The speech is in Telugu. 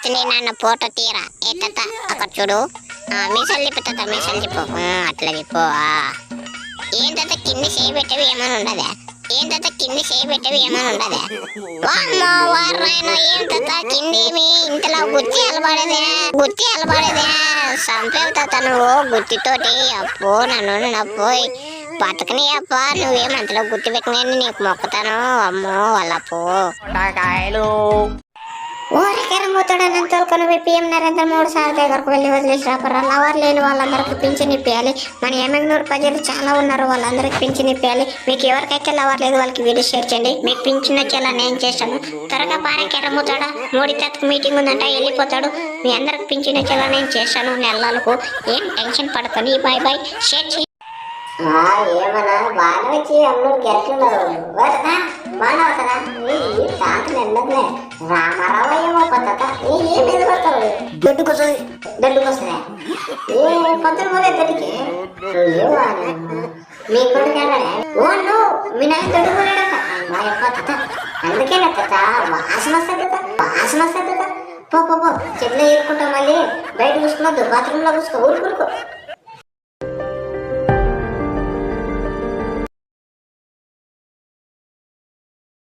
వస్తుంది నాన్న ఫోటో తీరా ఎట్ట అక్కడ చూడు మీసాలు తిప్పుతా మీసాలు తిప్పు అట్లా తిప్పు ఏంటంటే కింది చేయి పెట్టేవి ఏమైనా ఉండదా ఏంటంటే కింది చేయి పెట్టేవి ఏమైనా ఉండదా వారాయన ఏంటో కిందేమి ఇంతలో గుత్తి అలబడేదే సంపేవుతా నువ్వు గుత్తితోటి అప్పు నన్ను పోయి బతకని అప్ప నువ్వేమంతలో గుర్తు పెట్టినాను నీకు మొక్కుతాను అమ్మో వాళ్ళప్పు ఊరికెరమవుతాడని తోలుకొని పిఎం నరేంద్ర మోడీ సార్ దగ్గరకు వెళ్ళి వదిలేసి రాపరా లవర్ లేని వాళ్ళందరికీ పింఛన్ ఇప్పించాలి మన ఎమ్మెగ్నూరు ప్రజలు చాలా ఉన్నారు వాళ్ళందరికీ పింఛన్ ఇప్పించాలి మీకు ఎవరికైతే లవర్ లేదు వాళ్ళకి వీడియో షేర్ చేయండి మీకు పింఛన్ వచ్చేలా నేను చేస్తాను త్వరగా పారెకెరమవుతాడా మోడీ తత్కు మీటింగ్ ఉందంట వెళ్ళిపోతాడు మీ అందరికి పింఛన్ వచ్చేలా నేను చేస్తాను నెలలకు ఏం టెన్షన్ పడుకొని బాయ్ బాయ్ షేర్ చేయండి ఏమన్నా బాగా వచ్చి అమ్మడు గెలుతున్నారు బాగా అవుతారా తాతలు వెళ్ళదులే రామారావు ఏమో కొత్త ఏం మీద పడతావు దొడ్డుకొస్తుంది ఏ పొద్దున పోలే దొడ్డికి మీ కొడుకు ఓ నువ్వు మీ నాయన దొడ్డు పోలేడట మా యొక్క అందుకే వాసన వస్తుంది పో చెట్లు ఏరుకుంటాం మళ్ళీ బయట కూసుకున్నద్దు బాత్రూంలో కూసుకో ఊరుకో